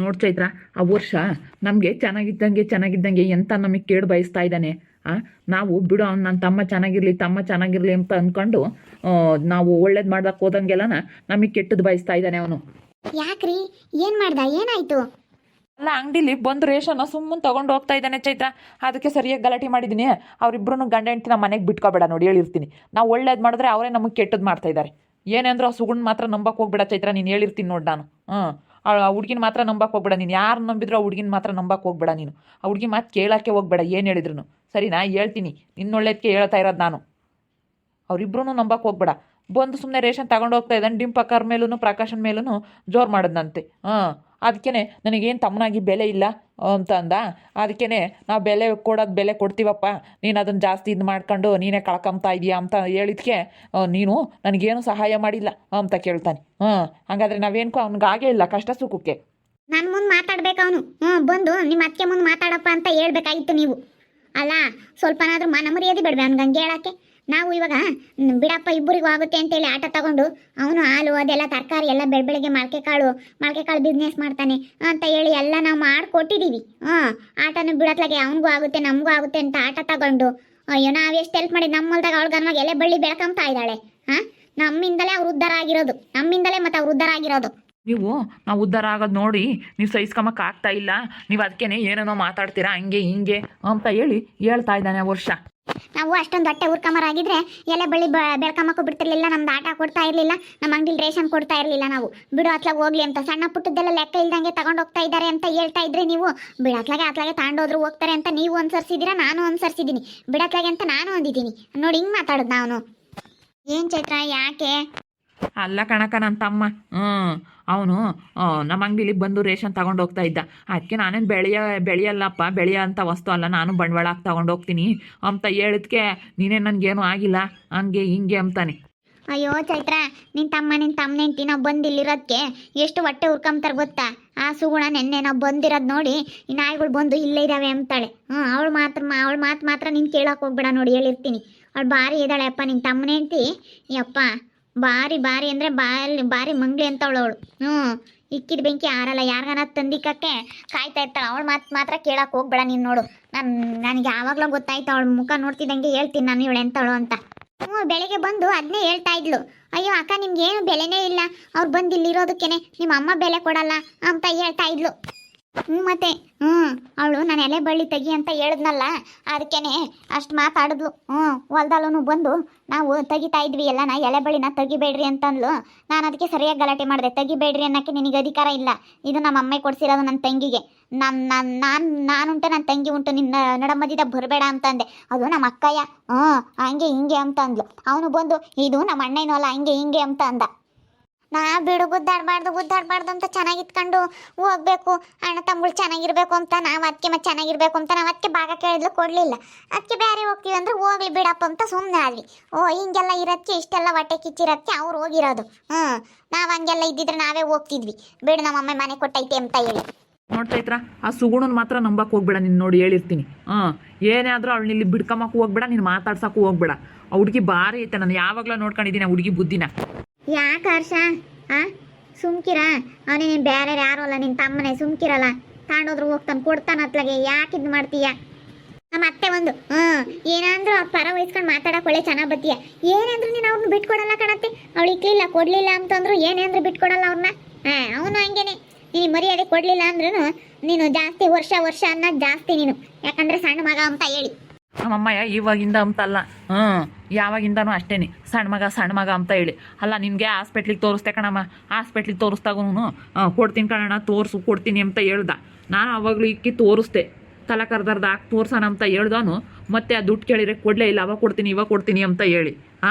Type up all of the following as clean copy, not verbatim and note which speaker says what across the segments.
Speaker 1: ನೋಡ್ ಚೈತ್ರ, ಆ ವರ್ಷ ನಮಗೆ ಚೆನ್ನಾಗಿದ್ದಂಗೆ ಎಂತ ನಮಗೆ ಕೇಡು ಬಯಸ್ತಾ ಇದ್ದಾನೆ. ನಾವು ಬಿಡೋ ನನ್ನ ತಮ್ಮ ಚೆನ್ನಾಗಿರ್ಲಿ ಅಂತ ಅಂದ್ಕೊಂಡು ನಾವು ಒಳ್ಳೇದು ಮಾಡ್ದಕ್ಕೆ ಹೋದಂಗೆಲ್ಲನ ನಮಗೆ ಕೆಟ್ಟದ್ದು ಬಯಸ್ತಾ ಇದ್ದಾನೆ ಅವನು.
Speaker 2: ಯಾಕ್ರಿ, ಏನ್ ಮಾಡ್ದ, ಏನಾಯ್ತು?
Speaker 1: ಅಲ್ಲ, ಅಂಗಡಿಲಿ ಬಂದು ರೇಷನ್ ಸುಮ್ಮನೆ ತೊಗೊಂಡು ಹೋಗ್ತಾ ಇದ್ದಾನೆ ಚೈತ್ರ. ಅದಕ್ಕೆ ಸರಿಯಾಗಿ ಗಲಾಟೆ ಮಾಡಿದ್ದೀನಿ. ಅವರಿಬ್ಬರೂ ಗಂಡ ಹೆಂಡ್ತಿ ನಮ್ಮ ಮನೆಗೆ ಬಿಟ್ಕೋಬೇಡ ನೋಡಿ, ಹೇಳಿರ್ತೀನಿ. ನಾವು ಒಳ್ಳೇದು ಮಾಡಿದ್ರೆ ಅವರೇ ನಮಗೆ ಕೆಟ್ಟದ್ದು ಮಾಡ್ತಾ ಇದ್ದಾರೆ. ಏನೆಂದ್ರೆ ಆ ಸುಗುಣ್ ಮಾತ್ರ ನಂಬಕ್ಕೆ ಹೋಗ್ಬೇಡ ಚೈತ್ರ, ನೀನು ಹೇಳಿರ್ತೀನಿ ನೋಡಿ ನಾನು. ಆ ಹುಡ್ಗಿನ ಮಾತ್ರ ನಂಬಕ್ಕೆ ಹೋಗ್ಬೇಡ ನೀನು. ಯಾರು ನಂಬಿದ್ರು ಆ ಹುಡ್ಗಿನ ಮಾತ್ರ ನಂಬಕ್ಕೆ ಹೋಗ್ಬೇಡ ನೀನು. ಆ ಹುಡ್ಗಿ ಮಾತು ಕೇಳೋಕ್ಕೆ ಹೋಗ್ಬೇಡ ಏನು ಹೇಳಿದ್ರು. ಸರಿನಾ? ಹೇಳ್ತೀನಿ, ನಿನ್ನೊಳ್ಳೇದಕ್ಕೆ ಹೇಳ್ತಾ ಇರೋದು ನಾನು. ಅವರಿಬ್ರು ನಂಬಕ್ಕೆ ಹೋಗ್ಬೇಡ. ಬಂದು ಸುಮ್ಮನೆ ರೇಷನ್ ತಗೊಂಡು ಹೋಗ್ತಾ ಇದ್ದಾನೆ. ಡಿಂಪಕ್ಕರ ಮೇಲೂ ಪ್ರಕಾಶನ ಮೇಲೂ ಜೋರು ಮಾಡಿದ್ನಂತೆ. ಅದಕ್ಕೇ ನನಗೇನು ತಮ್ಮನಾಗಿ ಬೆಲೆ ಇಲ್ಲ ಅಂತ ಅಂದ. ಅದಕ್ಕೇ ನಾವು ಬೆಲೆ ಕೊಡ್ತೀವಪ್ಪ, ನೀನು ಅದನ್ನು ಜಾಸ್ತಿ ಇದು ಮಾಡ್ಕೊಂಡು ನೀನೇ ಕಳ್ಕೊಂತಾ ಇದೀಯಾ ಅಂತ ಹೇಳಿದ್ಕೆ ನೀನು ನನಗೇನು ಸಹಾಯ ಮಾಡಿಲ್ಲ ಅಂತ ಕೇಳ್ತಾನೆ. ಹಾಗಾದರೆ ನಾವೇನು ಅವ್ನಿಗಾಗೇ ಇಲ್ಲ ಕಷ್ಟ ಸುಖಕ್ಕೆ.
Speaker 2: ನನ್ನ ಮುಂದೆ ಮಾತಾಡ್ಬೇಕು ಅವನು. ಬಂದು ನಿಮ್ಮ ಅತ್ತೆ ಮುಂದೆ ಮಾತಾಡಪ್ಪ ಅಂತ ಹೇಳ್ಬೇಕಾಗಿತ್ತು ನೀವು. ಅಲ್ಲ, ಸ್ವಲ್ಪನಾದ್ರೂ ಮರ್ಯಾದೆ ಬಿಡ್বে ಅವ್ನಿಗೆ ಹಂಗೆ ಹೇಳಕ್ಕೆ. ನಾವು ಇವಾಗ ಬಿಡಪ್ಪ ಇಬ್ಬರಿಗೂ ಆಗುತ್ತೆ ಅಂತೇಳಿ ಆಟ ತಗೊಂಡು ಅವನು ಹಾಲು ಅದೆಲ್ಲ ತರಕಾರಿ ಎಲ್ಲ ಬೆಳಗ್ಗೆ ಮೊಳಕೆ ಕಾಳು ಬಿಸ್ನೆಸ್ ಮಾಡ್ತಾನೆ ಅಂತ ಹೇಳಿ ಎಲ್ಲ ನಾವು ಮಾಡಿಕೊಟ್ಟಿದ್ದೀವಿ. ಆಟನ ಬಿಡತ್ಲಾಗೆ ಅವನಿಗೂ ಆಗುತ್ತೆ ನಮಗೂ ಆಗುತ್ತೆ ಅಂತ ಆಟ ತಗೊಂಡು ಅಯ್ಯೋ ನಾವು ಎಷ್ಟು ಹೆಲ್ಪ್ ಮಾಡಿ ನಮ್ಮ ಹೊಲ್ದಾಗ ಅವಳ ಗನ್ವಾಗ ಎಲೆ ಬಳ್ಳಿ ಬೆಳ್ಕೊಂತಾ ಇದ್ದಾಳೆ. ನಮ್ಮಿಂದಲೇ ಅವ್ರು ಉದ್ಧಾರ ಆಗಿರೋದು, ನಮ್ಮಿಂದಲೇ ಮತ್ತೆ ಅವ್ರು ಉದ್ಧಾರ ಆಗಿರೋದು.
Speaker 1: ನೀವು ನಾವು ಉದ್ಧಾರ ಆಗೋದು ನೋಡಿ ನೀವು ಸಹಿಸ್ಕೊಂಬಕ್ಕೆ ಆಗ್ತಾ ಇಲ್ಲ. ನೀವು ಅದಕ್ಕೇ ಏನೇನೋ ಮಾತಾಡ್ತೀರಾ ಹಂಗೆ ಹಿಂಗೆ ಅಂತ ಹೇಳ್ತಾ ಇದ್ದಾನೆ ಆ ವರ್ಷ.
Speaker 2: ನಾವು ಅಷ್ಟೊಂದು ಹೊಟ್ಟೆ ಉರ್ಕಮರಾಗಿದ್ರೆ ಎಲೆ ಬಳ್ಳಿ ಬೆಳ್ಕೊಂಬಕ್ಕೂ ಬಿಡ್ತಿರ್ಲಿಲ್ಲ, ನಮ್ದು ಆಟ ಕೊಡ್ತಾ ಇರಲಿಲ್ಲ, ನಮ್ಮ ಅಂಗಡಿಲಿ ರೇಷನ್ ಕೊಡ್ತಾ ಇರಲಿಲ್ಲ. ನಾವು ಬಿಡು ಅತ್ಲಾಗ ಹೋಗ್ಲಿ ಅಂತ ಸಣ್ಣ ಪುಟ್ಟದ್ದೆಲ್ಲ ಲೆಕ್ಕ ಇಲ್ದಂಗೆ ತಗೊಂಡು ಹೋಗ್ತಾ ಇದ್ದಾರೆ ಅಂತ ಹೇಳ್ತಾ ಇದ್ರೆ ನೀವು. ಬಿಡತ್ಲಾಗೆ ತಗೊಂಡೋದ್ರು ಹೋಗ್ತಾರೆ ಅಂತ ನೀವು ಅನ್ಸರ್ಸಿದ್ದೀರಾ, ನಾನು ಅನ್ಸರ್ಸಿದ್ದೀನಿ. ಬಿಡತ್ಲಾಗೆ ಅಂತ ನಾನು ಅಂದಿದ್ದೀನಿ ನೋಡಿ. ಹಿಂಗೆ ಮಾತಾಡೋದು ನಾನು. ಏನು ಚೈತ್ರ, ಯಾಕೆ?
Speaker 1: ಅಲ್ಲ ಕಣಕ ನನ್ನ ತಮ್ಮ, ಅವನು ನಮ್ಮ ಅಂಗಡಿಲಿ ಬಂದು ರೇಷನ್ ತಗೊಂಡು ಹೋಗ್ತಾ ಇದ್ದ. ಅದಕ್ಕೆ ನಾನೇನು ಬೆಳೆಯಲ್ಲಪ್ಪ, ಬೆಳೆಯೋ ಅಂಥ ವಸ್ತು ಅಲ್ಲ, ನಾನು ಬಂಡವಾಳ ಹಾಕಿ ತಗೊಂಡು ಹೋಗ್ತೀನಿ ಅಂತ ಹೇಳಿದ್ಕೆ ನೀನೇ ನನಗೇನು ಆಗಿಲ್ಲ ಹಂಗೆ ಹಿಂಗೆ ಅಂತಾನೆ.
Speaker 2: ಅಯ್ಯೋ ಚೈತ್ರ, ನಿನ್ನ ತಮ್ಮನೆಂಟಿ ನಾವು ಬಂದಿಲ್ಲಿರೋದಕ್ಕೆ ಎಷ್ಟು ಹೊಟ್ಟೆ ಉರ್ಕೊಂತಾರೆ ಗೊತ್ತಾ? ಆ ಸುಗುಣ ನೆನ್ನೆ ನಾವು ಬಂದಿರೋದು ನೋಡಿ ಈ ನಾಯಿಗಳು ಬಂದು ಇಲ್ಲೇ ಇದ್ದಾವೆ ಅಂತಾಳೆ. ಅವಳು ಮಾತು ಮಾತ್ರ ನೀನು ಕೇಳೋಕೆ ಹೋಗ್ಬೇಡ ನೋಡಿ, ಹೇಳಿರ್ತೀನಿ. ಅವಳು ಭಾರಿ ಇದ್ದಾಳೆ ಅಪ್ಪ ನಿನ್ನ ತಮ್ಮನೆಂಟಿ. ಯಪ್ಪ ಭಾರಿ ಅಂದರೆ ಭಾರಿ ಮಂಗ್ಲಿ ಅಂತವಳು ಅವಳು. ಇಕ್ಕಿದ ಬೆಂಕಿ ಆರಲ್ಲ, ಯಾರಿಗಾನ ತಂದಿಕ್ಕಕ್ಕೆ ಕಾಯ್ತಾ ಇರ್ತಾಳೆ. ಅವಳು ಮಾತ್ರ ಕೇಳಕ್ಕೆ ಹೋಗ್ಬೇಡ ನೀನು ನೋಡು. ನನಗೆ ಯಾವಾಗಲೂ ಗೊತ್ತಾಯ್ತು, ಅವಳ ಮುಖ ನೋಡ್ತಿದ್ದಂಗೆ ಹೇಳ್ತೀನಿ ನಾನು ಇವಳು ಎಂತವಳು ಅಂತ. ಬೆಳಿಗ್ಗೆ ಬಂದು ಅದನ್ನೇ ಹೇಳ್ತಾ ಇದ್ಲು. ಅಯ್ಯೋ ಅಕ್ಕ, ನಿಮ್ಗೇನು ಬೆಲೆನೇ ಇಲ್ಲ, ಅವ್ರು ಬಂದು ಇಲ್ಲಿರೋದಕ್ಕೇನೆ ನಿಮ್ಮ ಅಮ್ಮ ಬೆಲೆ ಕೊಡಲ್ಲ ಅಂತ ಹೇಳ್ತಾ ಇದ್ಲು. ಮತ್ತೆ ಅವಳು ನಾನು ಎಲೆ ಬಳ್ಳಿ ತೆಗಿ ಅಂತ ಹೇಳಿದ್ನಲ್ಲ, ಅದಕ್ಕೇನೆ ಅಷ್ಟು ಮಾತಾಡಿದ್ಲು. ಹೊಲ್ದಲ್ಲೂ ಬಂದು ನಾವು ತೆಗಿತಾ ಇದ್ವಿ ಎಲ್ಲ, ಎಲೆ ಬಳ್ಳಿನ ತೆಗಿಬೇಡ್ರಿ ಅಂತಂದ್ಲು. ನಾನು ಅದಕ್ಕೆ ಸರಿಯಾಗಿ ಗಲಾಟೆ ಮಾಡಿದೆ. ತೆಗಿಬೇಡ್ರಿ ಅನ್ನೋಕ್ಕೆ ನಿನಗೆ ಅಧಿಕಾರ ಇಲ್ಲ, ಇದು ನಮ್ಮ ಅಮ್ಮ ಕೊಡ್ಸಿರೋದು ನನ್ನ ತಂಗಿಗೆ. ನಾನುಂಟು ನನ್ನ ತಂಗಿ ಉಂಟು, ನಿನ್ನ ನಡಮದಿದ ಬರಬೇಡ ಅಂತಂದೆ. ಅದು ನಮ್ಮ ಅಕ್ಕಯ್ಯ ಹಂಗೆ ಹಿಂಗೆ ಅಂತ ಅಂದ್ಲು. ಅವನು ಬಂದು ಇದು ನಮ್ಮ ಅಣ್ಣನೂ ಅಲ್ಲ ಹಂಗೆ ಹಿಂಗೆ ಅಂತ ಅಂದ. ನಾ ಬಿಡು, ಗುದ್ದಾಡಬಾರ್ದು ಅಂತ ಚೆನ್ನಾಗಿತ್ಕೊಂಡು ಹೋಗ್ಬೇಕು, ಅಣ್ಣ ತಮ್ಮಗಳು ಚೆನ್ನಾಗಿರ್ಬೇಕು ಅಂತ ನಾವು ಅದಕ್ಕೆ ಮತ್ತೆ ಚೆನ್ನಾಗಿರ್ಬೇಕು ಅಂತ ನಾವು ಅದಕ್ಕೆ ಭಾಗ ಕೇಳಿದ್ಲು, ಕೊಡಲಿಲ್ಲ. ಅದಕ್ಕೆ ಬೇರೆ ಹೋಗ್ತೀವಿ ಅಂದ್ರೆ ಹೋಗ್ಲಿ ಬಿಡಪ್ಪ ಅಂತ ಸುಮ್ಮನೆ ಆದ್ವಿ. ಹಿಂಗೆಲ್ಲ ಇರೋದಕ್ಕೆ ಇಷ್ಟೆಲ್ಲ ಹೊಟ್ಟೆ ಕಿಚ್ಚಿರೋದಕ್ಕೆ ಅವ್ರು ಹೋಗಿರೋದು. ನಾವು ಹಂಗೆಲ್ಲ ಇದ್ದಿದ್ರೆ ನಾವೇ ಹೋಗ್ತಿದ್ವಿ. ಬಿಡು, ನಮ್ಮ ಅಮ್ಮ ಮನೆ ಕೊಟ್ಟೈತೆ ಅಂತ ಹೇಳಿ.
Speaker 1: ನೋಡ್ತಾ ಇದ್ರ ಆ ಸುಗುಣನ ಮಾತ್ರ ನಂಬಕ್ಕೆ ಹೋಗ್ಬೇಡ ನೀನು ನೋಡಿ, ಹೇಳಿರ್ತೀನಿ. ಏನೇ ಆದರೂ ಅವಳು ಇಲ್ಲಿ ಬಿಡ್ಕೊಂಬಕ್ಕೂ ಹೋಗ್ಬೇಡ, ನೀನು ಮಾತಾಡ್ಸೋಕ್ಕೂ ಹೋಗ್ಬೇಡ. ಆ ಹುಡುಗಿ ಭಾರಿ ಐತೆ, ನಾನು ಯಾವಾಗಲೂ ನೋಡ್ಕೊಂಡಿದ್ದೀನಿ ಆ ಹುಡುಗಿ ಬುದ್ಧಿನ.
Speaker 2: ಯಾಕೆ ಹರ್ಷ ಸುಮ್ಕಿರ? ಅವನೇನು ಬೇರೆ ಯಾರು ಅಲ್ಲ, ನಿನ್ನ ತಮ್ಮನೇ. ಸುಮ್ಕಿರಲ್ಲ, ತಾಂಡೋದ್ರು ಹೋಗ್ತಾನೆ ಕೊಡ್ತಾನೆ ಅತ್ಲಾಗೆ. ಯಾಕೆ ಇದು ಮಾಡ್ತೀಯ? ನಮ್ಮ ಅತ್ತೆ ಒಂದು ಏನಂದ್ರು ಆ ಪರ ವಹಿಸ್ಕೊಂಡು ಮಾತಾಡಕ್ಕೆ ಒಳ್ಳೆ ಚೆನ್ನಾಗಿ ಬತ್ತೀಯ. ಏನಂದ್ರು ನೀನು ಅವ್ರನ್ನ ಬಿಟ್ಕೊಡಲ್ಲ ಕಣತ್ತೆ. ಅವಳು ಇಕ್ಲಿಲ್ಲ ಕೊಡಲಿಲ್ಲ ಅಂತಂದ್ರು ಏನೇಂದ್ರು ಬಿಟ್ಕೊಡಲ್ಲ ಅವ್ರನ್ನ. ಅವನು ಹಂಗೇನೆ, ನೀನು ಮರ್ಯಾದೆ ಕೊಡಲಿಲ್ಲ ಅಂದ್ರೂ ನೀನು ಜಾಸ್ತಿ ವರ್ಷ ಅನ್ನೋದು ಜಾಸ್ತಿ ನೀನು, ಯಾಕಂದರೆ ಸಣ್ಣ ಮಗ ಅಂತ ಹೇಳಿ.
Speaker 1: ನಮ್ಮಮ್ಮಯ್ಯ ಇವಾಗಿಂದ ಅಂತಲ್ಲ, ಯಾವಾಗಿಂದನೂ ಅಷ್ಟೇನೆ, ಸಣ್ಣ ಮಗ ಅಂತ ಹೇಳಿ. ಅಲ್ಲ, ನಿನಗೆ ಹಾಸ್ಪಿಟ್ಲಿಗೆ ತೋರಿಸ್ತೆ ಕಣಮ್ಮ, ಹಾಸ್ಪಿಟ್ಲಿಗೆ ತೋರಿಸ್ದಾಗೂ ಕೊಡ್ತೀನಿ ಕಣಣ್ಣ, ಕೊಡ್ತೀನಿ ಅಂತ ಹೇಳ್ದ. ನಾನು ಅವಾಗಲೂ ಇಕ್ಕಿ ತೋರಿಸ್ದೆ, ತಲೆ ಕರ್ದರ್ದು ಹಾಕಿ ತೋರ್ಸೋಣ ಅಂತ ಹೇಳ್ದವನು ಮತ್ತೆ ಆ ದುಡ್ಡು ಕೇಳಿದ್ರೆ ಕೊಡಲೇ ಇಲ್ಲ. ಅವಾಗ ಕೊಡ್ತೀನಿ ಅಂತ ಹೇಳಿ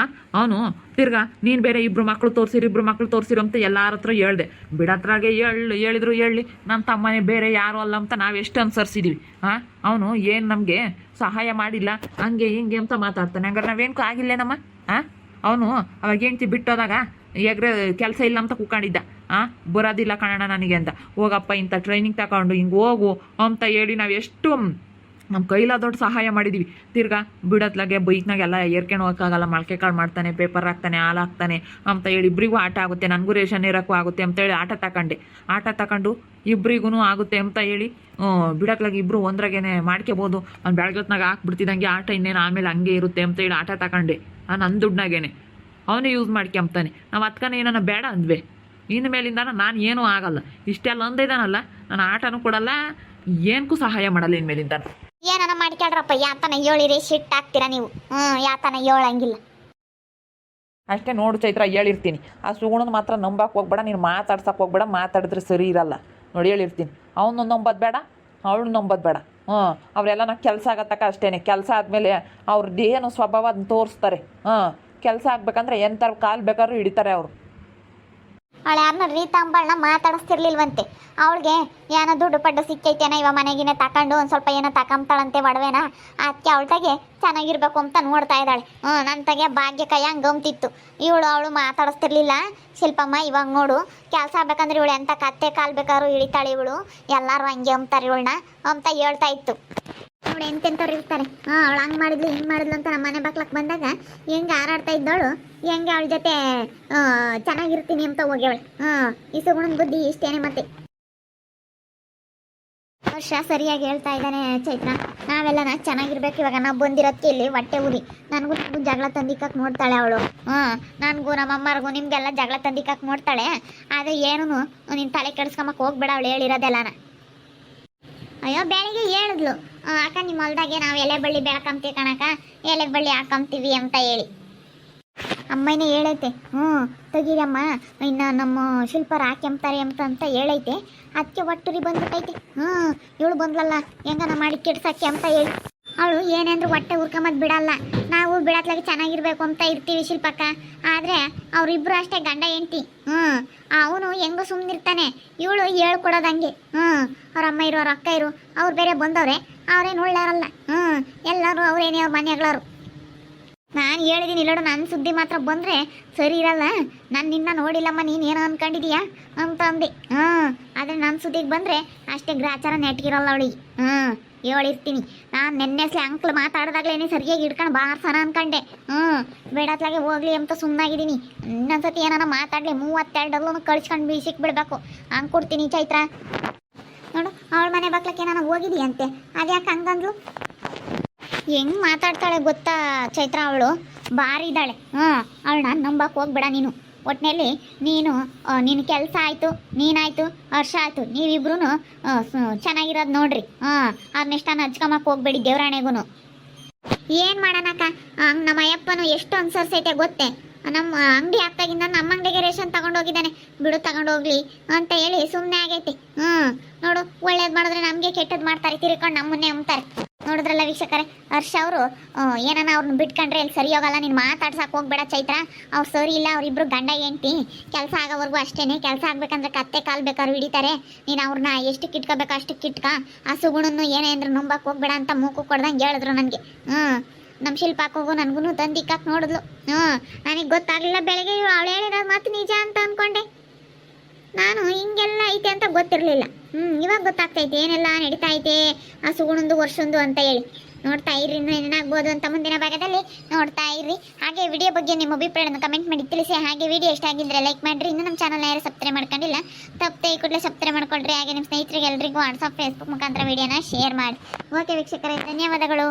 Speaker 1: ಅವನು ತಿರ್ಗಾ ನೀನು ಬೇರೆ ಇಬ್ಬರು ಮಕ್ಕಳು ತೋರಿಸಿರು ಅಂತ ಎಲ್ಲರ ಹತ್ರ ಹೇಳ್ದೆ. ಬಿಡತ್ರಾಗೆ ಹೇಳಿದ್ರು ಹೇಳಿ, ನನ್ನ ತಮ್ಮನೇ ಬೇರೆ ಯಾರು ಅಲ್ಲ ಅಂತ ನಾವೆಷ್ಟು ಅನುಸರಿಸಿದ್ದೀವಿ. ಅವನು ಏನು ನಮಗೆ ಸಹಾಯ ಮಾಡಿಲ್ಲ ಹಂಗೆ ಹಿಂಗೆ ಅಂತ ಮಾತಾಡ್ತಾನೆ. ಹಂಗಾರೆ ನಾವೇನು ಆಗಿಲ್ಲೇನಮ್ಮ? ಅವನು ಅವಾಗ ಹೆಂಡ್ತಿ ಬಿಟ್ಟೋದಾಗ ಕೆಲಸ ಇಲ್ಲ ಅಂತ ಕೂಕೊಂಡಿದ್ದ. ಬರೋದಿಲ್ಲ ಕಣಣ್ಣ ನನಗೆ ಅಂತ. ಹೋಗಪ್ಪ ಇಂಥ ಟ್ರೈನಿಂಗ್ ತಗೊಂಡು ಹಿಂಗೆ ಹೋಗು ಅಂತ ಹೇಳಿ ನಾವು ಎಷ್ಟು ನಮ್ಮ ಕೈಲಾದೊಟ್ಟು ಸಹಾಯ ಮಾಡಿದ್ದೀವಿ. ತಿರ್ಗಾ ಬಿಡತ್ಲಾಗೆ ಬೈಕ್ನಾಗೆಲ್ಲ ಏರ್ಕೊಂಡು ಹೋಗೋಕ್ಕಾಗಲ್ಲ, ಮೊಳಕೆ ಕಾಳು ಮಾಡ್ತಾನೆ, ಪೇಪರ್ ಹಾಕ್ತಾನೆ, ಹಾಲು ಹಾಕ್ತಾನೆ ಅಂತ ಹೇಳಿ ಇಬ್ಬರಿಗೂ ಆಟ ಆಗುತ್ತೆ, ನನಗೂ ರೇಷನ್ ಇರೋಕ್ಕೂ ಆಗುತ್ತೆ ಅಂತೇಳಿ ಆಟ ತಗೊಂಡು ಇಬ್ಬರಿಗೂ ಆಗುತ್ತೆ ಅಂತ ಹೇಳಿ ಬಿಡತ್ಲಾಗೆ ಇಬ್ಬರು ಒಂದ್ರಾಗೇನೆ ಮಾಡ್ಕೋಬೋದು. ಅವ್ನು ಬೆಳಗ್ಗೆ ಹೊತ್ನಾಗ ಹಾಕ್ಬಿಡ್ತಿದ್ದಂಗೆ ಆಟ ಇನ್ನೇನು ಆಮೇಲೆ ಹಂಗೆ ಇರುತ್ತೆ ಅಂತ ಹೇಳಿ ಆಟ ತಗೊಂಡೆ. ನನ್ನ ದುಡ್ನಾಗೇನೆ ಅವನೇ ಯೂಸ್ ಮಾಡ್ಕೊಂತಾನೆ. ನಾವು ಅದಕ್ಕನೇ ಏನನ್ನ ಬೇಡ ಅಂದ್ವಿ. ಇನ್ನು ಮೇಲಿಂದ ನಾನು ಏನೂ ಆಗಲ್ಲ. ಇಷ್ಟೆಲ್ಲ ಅಂದಿದ್ದಾನಲ್ಲ, ನಾನು ಆಟನೂ ಕೊಡಲ್ಲ, ಏನಕ್ಕೂ ಸಹಾಯ ಮಾಡಲ್ಲ ಇನ್ಮೇಲಿಂದ.
Speaker 2: ಏನನ ಮಾಡ್ಕೊಳ್ರಪ್ಪ, ಯಾತನ ಹೇಳಿರಿ ಸಿಟ್ಟು ಹಾಕ್ತೀರಾ ನೀವು. ಯಾತನ ಹೇಳಂಗಿಲ್ಲ.
Speaker 1: ಅಷ್ಟೇ ನೋಡು ಚೈತ್ರ, ಹೇಳಿರ್ತೀನಿ. ಆ ಸುಗುಣನ ಮಾತ್ರ ನಂಬಕ್ಕೆ ಹೋಗ್ಬೇಡ, ನೀನು ಮಾತಾಡ್ಸಕ್ಕೆ ಹೋಗ್ಬೇಡ, ಮಾತಾಡಿದ್ರೆ ಸರಿ ಇರಲ್ಲ ನೋಡಿ, ಹೇಳಿರ್ತೀನಿ. ಅವನು ನಂಬೋದು ಬೇಡ, ಅವಳು ನಂಬೋದು ಬೇಡ. ಅವರೆಲ್ಲ ನಾ ಕೆಲಸ ಆಗತ್ತಕ್ಕ ಅಷ್ಟೇ. ಕೆಲಸ ಆದಮೇಲೆ ಅವ್ರದ್ದೇನು ಸ್ವಭಾವ ಅದನ್ನ ತೋರಿಸ್ತಾರೆ. ಕೆಲಸ ಆಗ್ಬೇಕಂದ್ರೆ ಎಂಥರ ಕಾಲು ಬೇಕಾದ್ರೂ ಹಿಡಿತಾರೆ ಅವರು.
Speaker 2: ಅವಳು ಯಾರನ್ನ ರೀತಾ ಅಂಬಳನ್ನ ಮಾತಾಡಿಸ್ತಿರ್ಲಿಲ್ವಂತೆ. ಅವಳಿಗೆ ಏನೋ ದುಡ್ಡು ಪಡ್ಡು ಸಿಕ್ಕೈತೇನ, ಇವ ಮನೆಗಿನ ತಕೊಂಡು ಒಂದು ಸ್ವಲ್ಪ ಏನೋ ತಕೊಂತಾಳಂತೆ ಒಡವೆನ. ಅದಕ್ಕೆ ಅವಳ್ತಾಗೆ ಚೆನ್ನಾಗಿರ್ಬೇಕು ಅಂತ ನೋಡ್ತಾ ಇದ್ದಾಳೆ. ನನ್ನ ತಗೆ ಭಾಗ್ಯ ಕೈ ಹಂಗೆ ಗಮ್ತಿತ್ತು. ಅವಳು ಮಾತಾಡಿಸ್ತಿರ್ಲಿಲ್ಲ ಶಿಲ್ಪಮ್ಮ. ಇವಾಗ ನೋಡು, ಕೆಲಸ ಆಗ್ಬೇಕಂದ್ರೆ ಇವಳು ಎಂಥ ಕತ್ತೆ ಕಾಲು ಬೇಕಾದ್ರೂ ಹಿಡಿತಾಳೆ ಇವಳು, ಎಲ್ಲರೂ ಹಂಗೆ ಅಂಬ್ತಾರೆ ಇವಳನ್ನ ಅಂತ ಹೇಳ್ತಾ ಇತ್ತು. ಅವಳು ಎಂತೆಂಥವ್ರು ಇರ್ತಾರೆ. ಅವಳು ಹಂಗೆ ಮಾಡಿದ್ಲು ಹಿಂಗೆ ಮಾಡಿದ್ಲು ಅಂತ ನಮ್ಮ ಮನೆ ಬಾಕ್ಲಕ್ಕೆ ಬಂದಾಗ ಹೆಂಗೆ ಹಾರಾಡ್ತಾ ಇದ್ದವಳು, ಹೆಂಗೆ ಅವಳ ಜೊತೆ ಚೆನ್ನಾಗಿರ್ತೀನಿ ಅಂತ ಹೋಗ್ಯವಳು. ಈ ಸುಗುಣನ ಬುದ್ಧಿ ಇಷ್ಟೇನೆ. ಮತ್ತೆ ವರ್ಷ ಸರಿಯಾಗಿ ಹೇಳ್ತಾ ಇದ್ದಾನೆ ಚೈತ್ರ. ನಾವೆಲ್ಲ ಚೆನ್ನಾಗಿರ್ಬೇಕು. ಇವಾಗ ನಾವು ಬಂದಿರೋದಕ್ಕೆ ಇಲ್ಲಿ ಹೊಟ್ಟೆ ಉರಿ. ನನಗೂ ಜಗಳ ತಂದಿಕ್ಕಕ್ಕೆ ನೋಡ್ತಾಳೆ ಅವಳು. ನನಗೂ ನಮ್ಮ ಅಮ್ಮರಿಗೂ ನಿಮಗೆಲ್ಲ ಜಗಳ ತಂದಿಕ್ಕಕ್ಕೆ ನೋಡ್ತಾಳೆ. ಆದರೆ ಏನೂ ನಿನ್ನ ತಲೆ ಕೆಡಿಸ್ಕೊಂಬಕ್ಕೆ ಹೋಗ್ಬೇಡ, ಅವಳು ಹೇಳಿರೋದೆಲ್ಲನ. ಅಯ್ಯೋ ಬೆಳಿಗ್ಗೆ ಹೇಳಿದ್ಲು, ಅಕ್ಕ ನಿಮ್ಮ ಹೊಲ್ದಾಗೆ ನಾವು ಎಲೆ ಬಳ್ಳಿ ಬೆಳ್ಕೊಂತೀವಿ ಕಣಕ್ಕ, ಎಲೆ ಬಳ್ಳಿ ಹಾಕೊಂತೀವಿ ಅಂತ ಹೇಳಿ. ಅಮ್ಮನೇ ಹೇಳೈತೆ, ತೆಗೀರಮ್ಮ, ಇನ್ನು ನಮ್ಮ ಶಿಲ್ಪರು ಹಾಕ್ಯಂತಾರೆ ಅಂತ ಹೇಳೈತೆ. ಅದಕ್ಕೆ ಒಟ್ಟುರಿ ಬಂದ್ಬಿಟ್ಟೈತೆ. ಇವಳು ಬಂದ್ಲಲ್ಲ ಹೆಂಗನ ಮಾಡಿ ಕೆಡ್ಸಕ್ಕೆ ಅಂತ ಹೇಳಿ. ಅವಳು ಏನೇಂದ್ರೂ ಹೊಟ್ಟೆ ಉರ್ಕೊಂಬದ್ ಬಿಡಲ್ಲ. ನಾವು ಬಿಡತ್ಲಾಗಿ ಚೆನ್ನಾಗಿರ್ಬೇಕು ಅಂತ ಇರ್ತೀವಿ ಶಿಲ್ಪಕ್ಕ. ಆದರೆ ಅವರಿಬ್ರು ಅಷ್ಟೇ ಗಂಡ ಹೆಂಡ್ತಿ. ಅವನು ಹೆಂಗೋ ಸುಮ್ಮನಿರ್ತಾನೆ, ಇವಳು ಹೇಳ್ಕೊಡೋದಂಗೆ. ಅವ್ರ ಅಮ್ಮ ಇರು, ಅವ್ರ ಅಕ್ಕ ಇರು, ಅವ್ರು ಬೇರೆ ಬಂದವ್ರೆ, ಅವ್ರೇನು ಒಳ್ಳೆಯರಲ್ಲ. ಎಲ್ಲರೂ ಅವ್ರೇನೇ ಅವ್ರ ಮನೆಗಳವರು. ನಾನು ಹೇಳಿದ್ದೀನಿ ಇಲ್ಲೋಡು, ನನ್ನ ಸುದ್ದಿ ಮಾತ್ರ ಬಂದರೆ ಸರಿ ಇರಲ್ಲ. ನಾನು ನಿನ್ನ ನೋಡಿಲ್ಲಮ್ಮ, ನೀನು ಏನೋ ಅಂದ್ಕೊಂಡಿದೀಯಾ ಅಂತ ಅಂದೆ. ಆದರೆ ನನ್ನ ಸುದ್ದಿಗೆ ಬಂದರೆ ಅಷ್ಟೇ ಗ್ರಾಚಾರ ನೆಟ್ಗಿರಲ್ಲ ಅವಳಿಗೆ. ಹೇಳಿರ್ತೀನಿ. ನಾನು ನೆನ್ನೆಸ್ಲೆ ಅಂಕ್ಲು ಮಾತಾಡಿದಾಗ್ಲೇ ಸರಿಯಾಗಿ ಹಿಡ್ಕೊಂಡು ಬಾರ್ಸನ ಅನ್ಕಂಡೆ. ಬೇಡತ್ಲಾಗೆ ಹೋಗ್ಲಿ ಅಂತ ಸುಮ್ಮನಾಗಿದ್ದೀನಿ. ಇನ್ನೊಂದ್ಸತಿ ಏನಾರ ಮಾತಾಡಲಿ 32 ಕಳ್ಸ್ಕೊಂಡು ಬೀಸಿಕ್ ಬಿಡಬೇಕು. ಹಂಗೆ ಕೊಡ್ತೀನಿ ಚೈತ್ರ. ನೋಡು, ಅವಳ ಮನೆ ಬಾಕ್ಲಕ್ಕೆ ಏನಾರ ಹೋಗಿದೀಯಂತೆ, ಅದ್ಯಾಕೆ ಹಂಗಂದ್ಲು? ಹೆಂಗೆ ಮಾತಾಡ್ತಾಳೆ ಗೊತ್ತಾ ಚೈತ್ರ, ಅವಳು ಭಾರಿ ಇದ್ದಾಳೆ. ಅವಳನ್ನ ನಂಬಕ್ಕೆ ಹೋಗ್ಬೇಡ ನೀನು. ಒಟ್ಟಿನಲ್ಲಿ ನೀನು ಕೆಲಸ ಆಯಿತು, ನೀನಾಯಿತು, ವರ್ಷ ಆಯಿತು, ನೀವಿಬ್ರು ಚೆನ್ನಾಗಿರೋದು ನೋಡ್ರಿ. ಅದನ್ನೆಷ್ಟನ್ನು ಹಚ್ಕೊಂಬಕ್ಕೆ ಹೋಗ್ಬೇಡಿ ದೇವ್ರಾಣೆಗೂ. ಏನು ಮಾಡೋಣಕ್ಕ, ನಮ್ಮ ಅಯ್ಯಪ್ಪನು ಎಷ್ಟು ಅನ್ಸರ್ಸೈತೆ ಗೊತ್ತೇ. ನಮ್ಮ ಅಂಗಡಿ ಆಗ್ತಾಗಿಂದ ನಮ್ಮ ಅಂಗಡಿಗೆ ರೇಷನ್ ತಗೊಂಡೋಗಿದ್ದಾನೆ, ಬಿಡು ತಗೊಂಡೋಗ್ಲಿ ಅಂತ ಹೇಳಿ ಸುಮ್ಮನೆ ಆಗೈತಿ. ನೋಡು, ಒಳ್ಳೇದು ಮಾಡಿದ್ರೆ ನಮಗೆ ಕೆಟ್ಟದ್ದು ಮಾಡ್ತಾರೆ, ತಿರ್ಕೊಂಡು ನಮ್ಮನ್ನೇ ಅಂಬ್ತಾರೆ. ನೋಡಿದ್ರಲ್ಲ ವೀಕ್ಷಕರೇ, ಹರ್ಷ ಅವರು ಏನನ್ನ ಅವ್ರನ್ನ ಬಿಟ್ಕೊಂಡ್ರೆ ಇಲ್ಲಿ ಸರಿ ಹೋಗಲ್ಲ. ನೀನು ಮಾತಾಡ್ಸಕ್ಕೆ ಹೋಗ್ಬೇಡ ಚೈತ್ರ, ಅವ್ರು ಸರಿ ಇಲ್ಲ. ಅವರಿಬ್ರು ಗಂಡ ಹೆಂಡ್ತಿ, ಕೆಲಸ ಆಗೋವರೆಗೂ ಅಷ್ಟೇನೆ. ಕೆಲಸ ಆಗ್ಬೇಕಂದ್ರೆ ಕತ್ತೆ ಕಾಲು ಬೇಕಾದ್ರು ಹಿಡಿತಾರೆ. ನೀನು ಅವ್ರನ್ನ ಎಷ್ಟು ಕಿಟ್ಕೋಬೇಕು ಅಷ್ಟು ಕಿಟ್ಕ. ಆ ಸುಗುಣನ್ನು ಏನೇ ಅಂದ್ರೆ ನಂಬಕ್ಕೆ ಹೋಗ್ಬೇಡ ಅಂತ ಮೂಕು ಕೊಡ್ದಂಗೆ ಹೇಳಿದ್ರು ನನಗೆ. ನಮ್ಮ ಶಿಲ್ಪಕ್ಕೆ ಹೋಗು, ನನಗೂ ತಂದಿಕ್ಕಕ್ಕೆ ನೋಡಿದ್ಲು. ನನಗೆ ಗೊತ್ತಾಗಲಿಲ್ಲ ಬೆಳಗ್ಗೆ ಅವಳು ಹೇಳಿರೋದು ಮಾತು ನಿಜ ಅಂತ ಅಂದ್ಕೊಂಡೆ. ನಾನು ಹಿಂಗೆಲ್ಲ ಐತೆ ಅಂತ ಗೊತ್ತಿರಲಿಲ್ಲ. ಇವಾಗ ಗೊತ್ತಾಗ್ತೈತೆ ಏನೆಲ್ಲ ನಡೀತಾ ಐತೆ ಆ ಸುಗುಣಂದು ವರ್ಷಂದು ಅಂತ ಹೇಳಿ. ನೋಡ್ತಾ ಇರ್ರಿ, ಏನಾಗ್ಬೋದು ಅಂತ ಮುಂದಿನ ಭಾಗದಲ್ಲಿ ನೋಡ್ತಾ ಇರ್ರಿ. ಹಾಗೆ ವಿಡಿಯೋ ಬಗ್ಗೆ ನಿಮ್ಮ ಅಭಿಪ್ರಾಯವನ್ನು ಕಮೆಂಟ್ ಮಾಡಿ ತಿಳಿಸಿ. ಹಾಗೆ ವಿಡಿಯೋ ಇಷ್ಟ ಆಗಿದ್ರೆ ಲೈಕ್ ಮಾಡಿರಿ. ಇನ್ನು ನಮ್ಮ ಚಾನಲ್ನ ಯಾರು ಸಬ್ಸ್ಕ್ರೈಬ್ ಮಾಡ್ಕೊಂಡಿಲ್ಲ, ತಪ್ಪದೆ ಈ ಕೂಡಲೇ ಸಬ್ಸ್ಕ್ರೈಬ್ ಮಾಡ್ಕೊಳ್ರಿ. ಹಾಗೆ ನಿಮ್ಮ ಸ್ನೇಹಿತರಿಗೆ ಎಲ್ರಿಗೂ ವಾಟ್ಸಪ್ ಫೇಸ್ಬುಕ್ ಮುಖಾಂತರ ವಿಡಿಯೋನ ಶೇರ್ ಮಾಡಿ. ಓಕೆ ವೀಕ್ಷಕರೇ, ಧನ್ಯವಾದಗಳು.